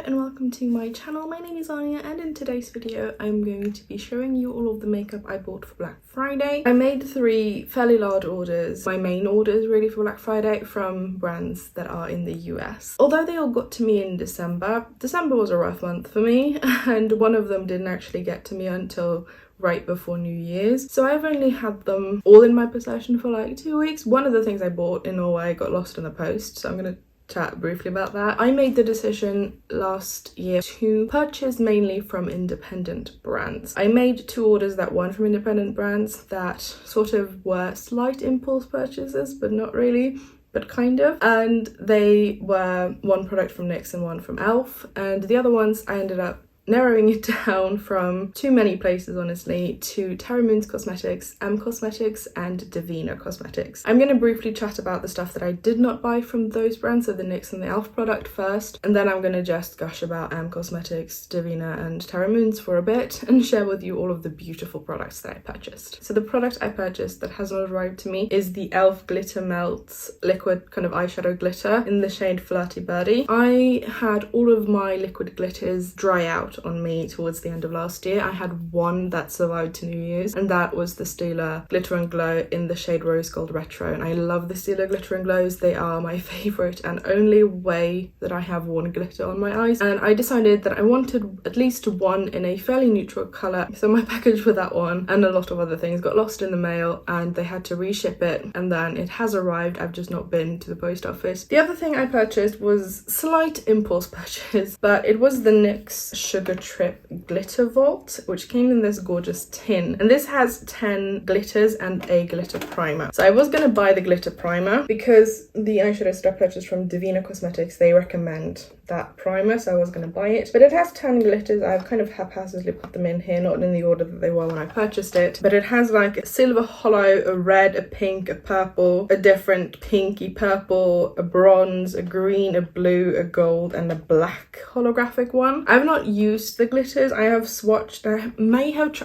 and welcome to my channel. My name is Anya, and in today's video I'm going to be showing you all of the makeup I bought for Black Friday. I made 3 fairly large orders, my main orders really for Black Friday, from brands that are in the US. Although they all got to me in December was a rough month for me, and one of them didn't actually get to me until right before New Year's. So I've only had them all in my possession for like 2 weeks. One of the things I bought in Norway got lost in the post, so I'm gonna chat briefly about that. I made the decision last year to purchase mainly from independent brands. I made 2 orders that weren't from independent brands that sort of were slight impulse purchases, but not really, but kind of. And they were one product from NYX and one from e.l.f. And the other ones I ended up narrowing it down from too many places, honestly, to Terra Moons Cosmetics, Cosmetics, and Devinah Cosmetics. I'm going to briefly chat about the stuff that I did not buy from those brands, so the NYX and the e.l.f. product first, and then I'm going to just gush about Cosmetics, Devinah, and Terra Moons for a bit, and share with you all of the beautiful products that I purchased. So the product I purchased that has not arrived to me is the e.l.f. Glitter Melts liquid kind of eyeshadow glitter in the shade Flirty Birdy. I had all of my liquid glitters dry out on me towards the end of last year. I had one that survived to New Year's, and that was the Stila Glitter and Glow in the shade Rose Gold Retro, and I love the Stila Glitter and Glows. They are my favourite and only way that I have worn glitter on my eyes, and I decided that I wanted at least one in a fairly neutral colour. So my package for that one and a lot of other things got lost in the mail, and they had to reship it, and then it has arrived. I've just not been to the post office. The other thing I purchased was slight impulse purchase, but it was the NYX Sugar Trip Glitter Vault, which came in this gorgeous tin, and this has 10 glitters and a glitter primer. So I was going to buy the glitter primer because the eyeshadows that I purchased from Devinah Cosmetics, they recommend that primer, so I was going to buy it. But it has 10 glitters. I've kind of haphazardly put them in here, not in the order that they were when I purchased it, but it has like a silver hollow, a red, a pink, a purple, a different pinky purple, a bronze, a green, a blue, a gold, and a black holographic one. I've not used the glitters. I have swatched.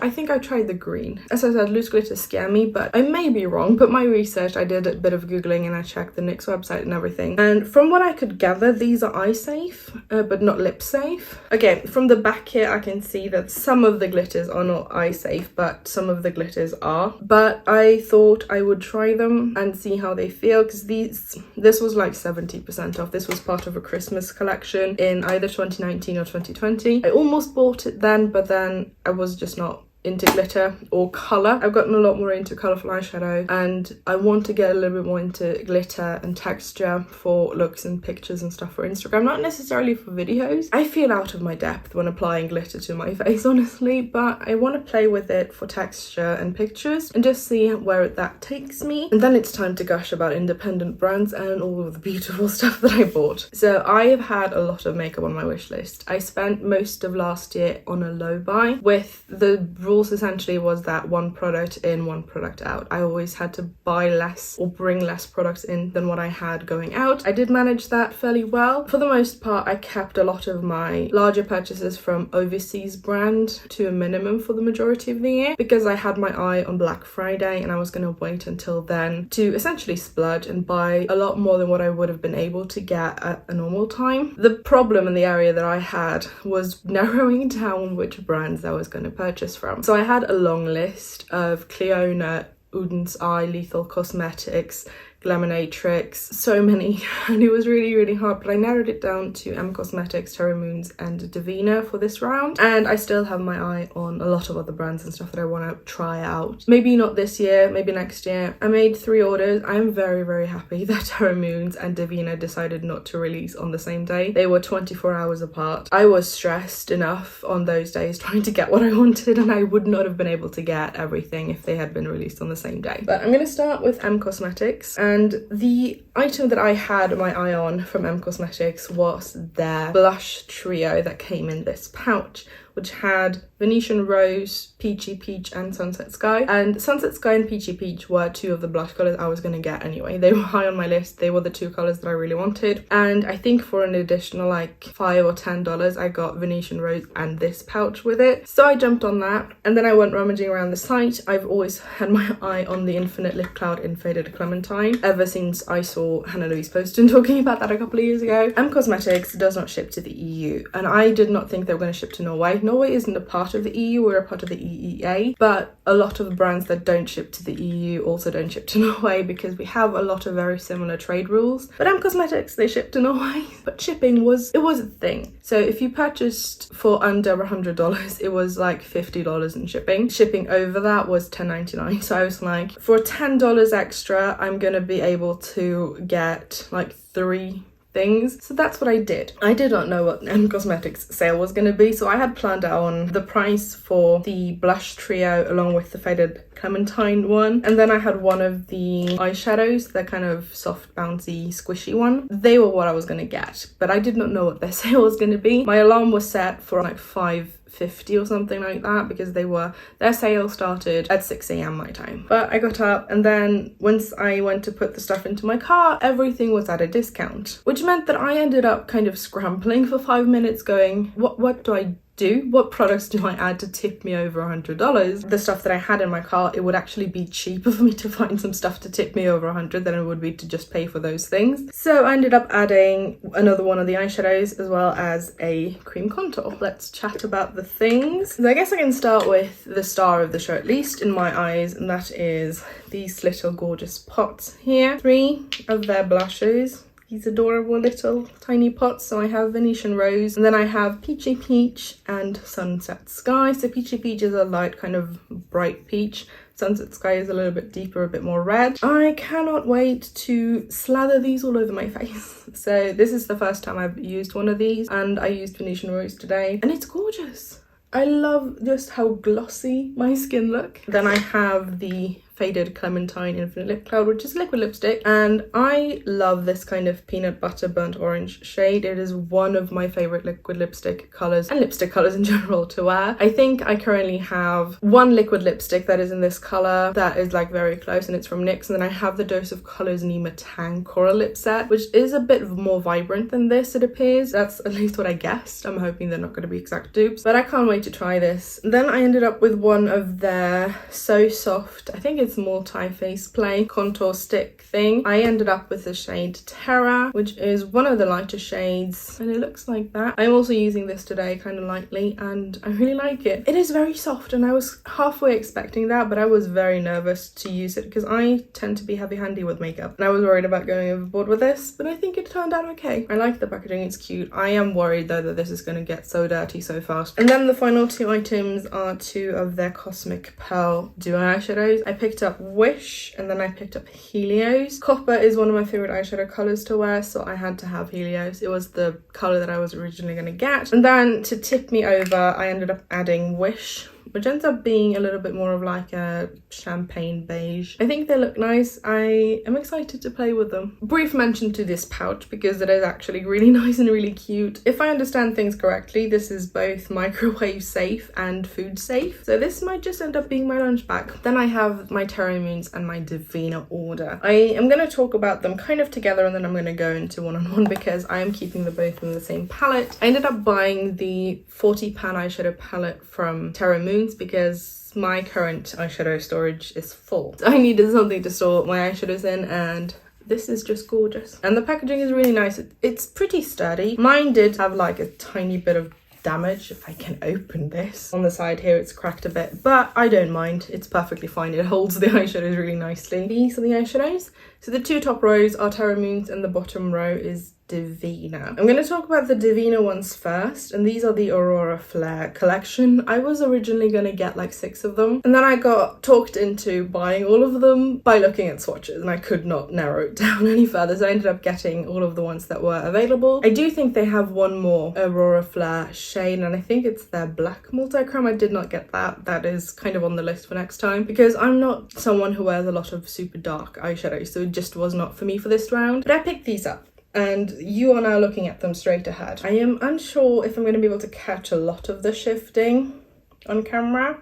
I think I tried the green. As I said, loose glitters scare me, but I may be wrong. But my research, I did a bit of googling and I checked the NYX website and everything, and from what I could gather, these are eye safe, but not lip safe. Okay, from the back here I can see that some of the glitters are not eye safe, but some of the glitters are. But I thought I would try them and see how they feel, because this was like 70% off. This was part of a Christmas collection in either 2019 or 2020. I almost bought it then, but then I was just not into glitter or colour. I've gotten a lot more into colourful eyeshadow, and I want to get a little bit more into glitter and texture for looks and pictures and stuff for Instagram, not necessarily for videos. I feel out of my depth when applying glitter to my face, honestly, but I want to play with it for texture and pictures and just see where that takes me. And then it's time to gush about independent brands and all of the beautiful stuff that I bought. So I have had a lot of makeup on my wish list. I spent most of last year on a low buy, with the rules essentially was that one product in, one product out. I always had to buy less or bring less products in than what I had going out. I did manage that fairly well. For the most part, I kept a lot of my larger purchases from overseas brand to a minimum for the majority of the year, because I had my eye on Black Friday and I was going to wait until then to essentially splurge and buy a lot more than what I would have been able to get at a normal time. The problem in the area that I had was narrowing down which brands I was going to purchase from. So I had a long list of Cleona, Uden's Eye, Lethal Cosmetics, Glaminatrix, so many, and it was really hard, but I narrowed it down to Cosmetics, Terra Moons, and Devinah for this round, and I still have my eye on a lot of other brands and stuff that I want to try out. Maybe not this year, maybe next year. I made 3 orders. I'm very happy that Terra Moons and Devinah decided not to release on the same day. They were 24 hours apart. I was stressed enough on those days trying to get what I wanted, and I would not have been able to get everything if they had been released on the same day. But I'm going to start with Cosmetics. And the item that I had my eye on from Cosmetics was their blush trio that came in this pouch, which had Venetian Rose, Peachy Peach and Sunset Sky. And Sunset Sky and Peachy Peach were two of the blush colours I was going to get anyway. They were high on my list. They were the two colours that I really wanted. And I think for an additional like $5 or $10 I got Venetian Rose and this pouch with it. So I jumped on that and then I went rummaging around the site. I've always had my eye on the Infinite Lip Cloud in Faded Clementine ever since I saw Hannah Louise Poston talking about that a couple of years ago. Cosmetics does not ship to the EU and I did not think they were going to ship to Norway. Norway isn't a part of the EU, we're a part of the EEA, but a lot of the brands that don't ship to the EU also don't ship to Norway because we have a lot of very similar trade rules. But Cosmetics, they ship to Norway, but shipping was a thing. So if you purchased for under $100, it was like $50 in shipping. Shipping over that was $10.99. So I was like, for $10 extra, I'm gonna be able to get like 3 things. So that's what I did. I did not know what Cosmetics sale was going to be, so I had planned out on the price for the blush trio along with the Faded Clementine one, and then I had one of the eyeshadows, the kind of soft bouncy squishy one. They were what I was going to get, but I did not know what their sale was going to be. My alarm was set for like 5:50 or something like that because their sale started at 6 a.m. my time. But I got up and then once I went to put the stuff into my car, everything was at a discount, which meant that I ended up kind of scrambling for 5 minutes going, what do I do? What products do I add to tip me over $100? The stuff that I had in my car, it would actually be cheaper for me to find some stuff to tip me over 100 than it would be to just pay for those things. So I ended up adding another one of the eyeshadows as well as a cream contour. Let's chat about the things. So I guess I can start with the star of the show, at least in my eyes, and that is these little gorgeous pots here. 3 of their blushes. These adorable little tiny pots. So I have Venetian Rose and then I have Peachy Peach and Sunset Sky. So Peachy Peach is a light kind of bright peach. Sunset Sky is a little bit deeper, a bit more red. I cannot wait to slather these all over my face. So this is the first time I've used one of these and I used Venetian Rose today and it's gorgeous. I love just how glossy my skin look. Then I have the Faded Clementine Infinite Lip Cloud, which is liquid lipstick, and I love this kind of peanut butter burnt orange shade. It is one of my favorite liquid lipstick colors and lipstick colors in general to wear. I think I currently have one liquid lipstick that is in this color that is like very close and it's from NYX, and then I have the Dose of Colors Nima Tang Coral Lip Set, which is a bit more vibrant than this, it appears. That's at least what I guessed. I'm hoping they're not going to be exact dupes, but I can't wait to try this. Then I ended up with one of their So Soft, I think it's multi-face play contour stick thing. I ended up with the shade Terra, which is one of the lighter shades, and it looks like that. I'm also using this today kind of lightly and I really like it. It is very soft and I was halfway expecting that, but I was very nervous to use it because I tend to be heavy-handed with makeup and I was worried about going overboard with this, but I think it turned out okay. I like the packaging, it's cute. I am worried though that this is going to get so dirty so fast. And then the final 2 items are 2 of their Cosmic Pearl duo eyeshadows. I picked up Wish and then I picked up Helios. Copper is one of my favorite eyeshadow colors to wear, so I had to have Helios. It was the color that I was originally going to get. And then to tip me over, I ended up adding Wish, which ends up being a little bit more of like a champagne beige. I think they look nice. I am excited to play with them. Brief mention to this pouch because it is actually really nice and really cute. If I understand things correctly, this is both microwave safe and food safe. So this might just end up being my lunch bag. Then I have my Terra Moons and my Devinah order. I am going to talk about them kind of together and then I'm going to go into one-on-one because I am keeping them both in the same palette. I ended up buying the 40 pan eyeshadow palette from Terra Moons because my current eyeshadow storage is full. So I needed something to store my eyeshadows in and this is just gorgeous. And the packaging is really nice. It's pretty sturdy. Mine did have like a tiny bit of damage. If I can open this. On the side here it's cracked a bit, but I don't mind. It's perfectly fine. It holds the eyeshadows really nicely. These are the eyeshadows. So the 2 top rows are Terra Moons and the bottom row is Devinah. I'm going to talk about the Devinah ones first, and these are the Aurora Flare collection. I was originally going to get like 6 of them, and then I got talked into buying all of them by looking at swatches, and I could not narrow it down any further, so I ended up getting all of the ones that were available. I do think they have one more Aurora Flare shade, and I think it's their black multichrome. I did not get that. That is kind of on the list for next time, because I'm not someone who wears a lot of super dark eyeshadow, so it just was not for me for this round. But I picked these up. and you are now looking at them straight ahead. I am unsure if I'm going to be able to catch a lot of the shifting on camera.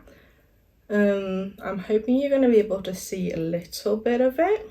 I'm hoping you're going to be able to see a little bit of it,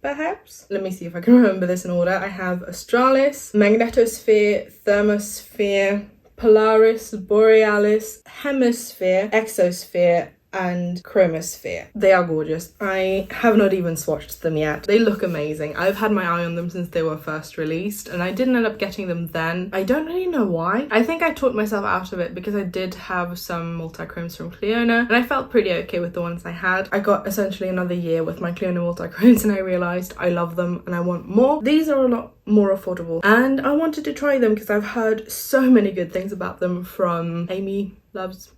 perhaps. Let me see if I can remember this in order. I have Australis, Magnetosphere, Thermosphere, Polaris, Borealis, Hemisphere, Exosphere, and Chromosphere. They are gorgeous. I have not even swatched them yet. They look amazing. I've had my eye on them since they were first released, and I didn't end up getting them then. I don't really know why. I think I talked myself out of it because I did have some multichromes from Cliona, and I felt pretty okay with the ones I had. I got essentially another year with my Cliona multichromes, and I realised I love them and I want more. These are a lot more affordable, and I wanted to try them because I've heard so many good things about them from Amy Loves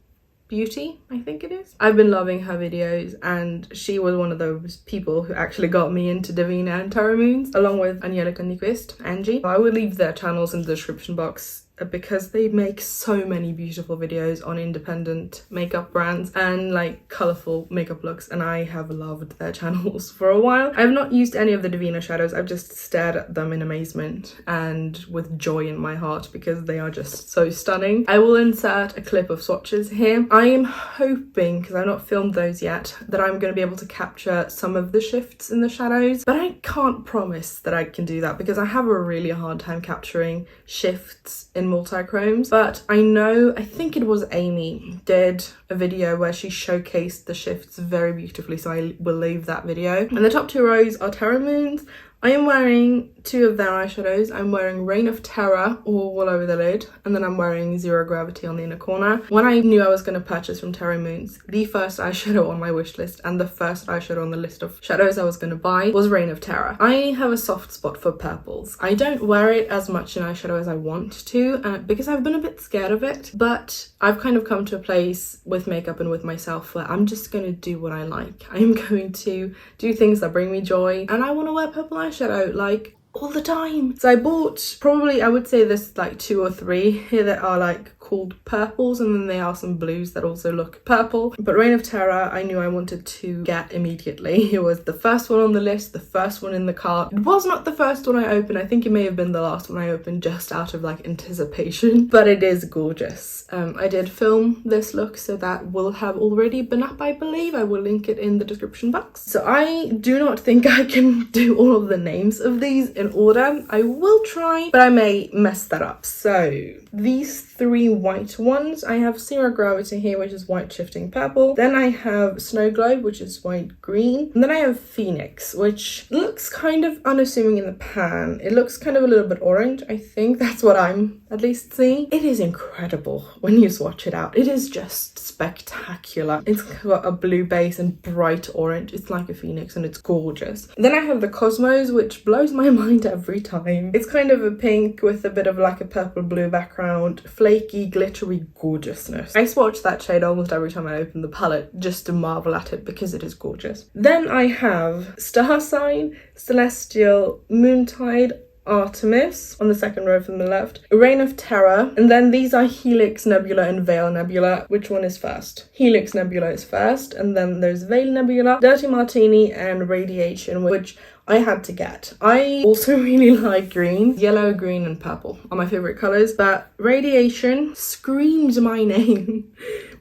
Beauty, I think it is. I've been loving her videos, and she was one of those people who actually got me into Devinah and Terra Moons, along with NYX, Angie. I will leave their channels in the description box because they make so many beautiful videos on independent makeup brands and like colourful makeup looks, and I have loved their channels for a while. I've not used any of the Devinah shadows. I've just stared at them in amazement and with joy in my heart because they are just so stunning. I will insert a clip of swatches here. I am hoping, because I've not filmed those yet, that I'm going to be able to capture some of the shifts in the shadows, but I can't promise that I can do that because I have a really hard time capturing shifts in multichromes. But I think it was Amy did a video where she showcased the shifts very beautifully, so I will leave that video. And the top two rows are Terra Moons. I am wearing two of their eyeshadows. I'm wearing Reign of Terror all over the lid, and then I'm wearing Zero Gravity on the inner corner. When I knew I was going to purchase from Terra Moons, the first eyeshadow on my wish list and the first eyeshadow on the list of shadows I was going to buy was Reign of Terror. I have a soft spot for purples. I don't wear it as much in eyeshadow as I want to because I've been a bit scared of it, but I've kind of come to a place with makeup and with myself where I'm just going to do what I like. I'm going to do things that bring me joy, and I want to wear purple eyeshadow like all the time. So I bought probably, I would say there's like 2 or 3 here that are like called purples, and then there are some blues that also look purple. But Reign of Terror I knew I wanted to get immediately. It was the first one on the list, the first one in the cart. It was not the first one I opened. I think it may have been the last one I opened just out of like anticipation, but it is gorgeous. I did film this look, so that will have already been up, I believe. I will link it in the description box. So I do not think I can do all of the names of these in order. I will try, but I may mess that up. So these 3 white ones, I have Zero Gravity here, which is white shifting purple. Then I have Snow Globe, which is white green. And then I have Phoenix, which looks kind of unassuming in the pan. It looks kind of a little bit orange. I think that's what I'm at least seeing. It is incredible when you swatch it out. It is just spectacular. It's got a blue base and bright orange. It's like a phoenix and it's gorgeous. Then I have the Cosmos, which blows my mind every time. It's kind of a pink with a bit of like a purple blue background, flaky, glittery gorgeousness. I swatch that shade almost every time I open the palette just to marvel at it because it is gorgeous. Then I have Star Sign, Celestial, Moontide, Artemis on the second row from the left, Reign of Terror, and then these are Helix Nebula and Veil Nebula. Which one is first? Helix Nebula is first, and then there's Veil Nebula, Dirty Martini, and Radiation, which I had to get. I also really like green. Yellow, green, and purple are my favorite colors, but Radiation screams my name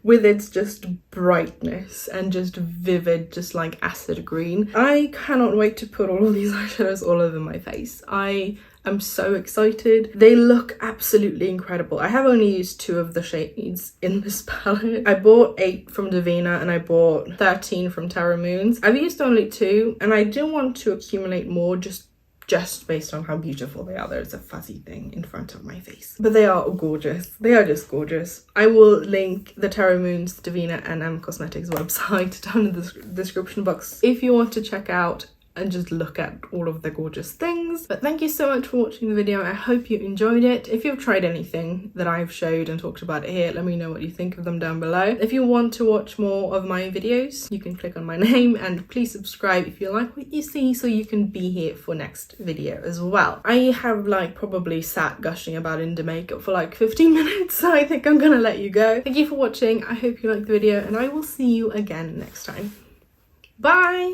with its just brightness and just vivid, just like acid green. I cannot wait to put all of these eyeshadows all over my face. I am so excited. They look absolutely incredible. I have only used 2 of the shades in this palette. I bought 8 from Devinah and I bought 13 from Terra Moons. I've used only 2 and I didn't want to accumulate more just based on how beautiful they are. There's a fuzzy thing in front of my face. But they are gorgeous. They are just gorgeous. I will link the Terra Moons, Devinah and NYX Cosmetics website down in the description box if you want to check out and just look at all of the gorgeous things. But thank you so much for watching the video. I hope you enjoyed it. If you've tried anything that I've showed and talked about here, let me know what you think of them down below. If you want to watch more of my videos, you can click on my name, and please subscribe if you like what you see so you can be here for next video as well. I have like probably sat gushing about indie makeup for like 15 minutes, so I think I'm gonna let you go. Thank you for watching. I hope you liked the video and I will see you again next time. Bye!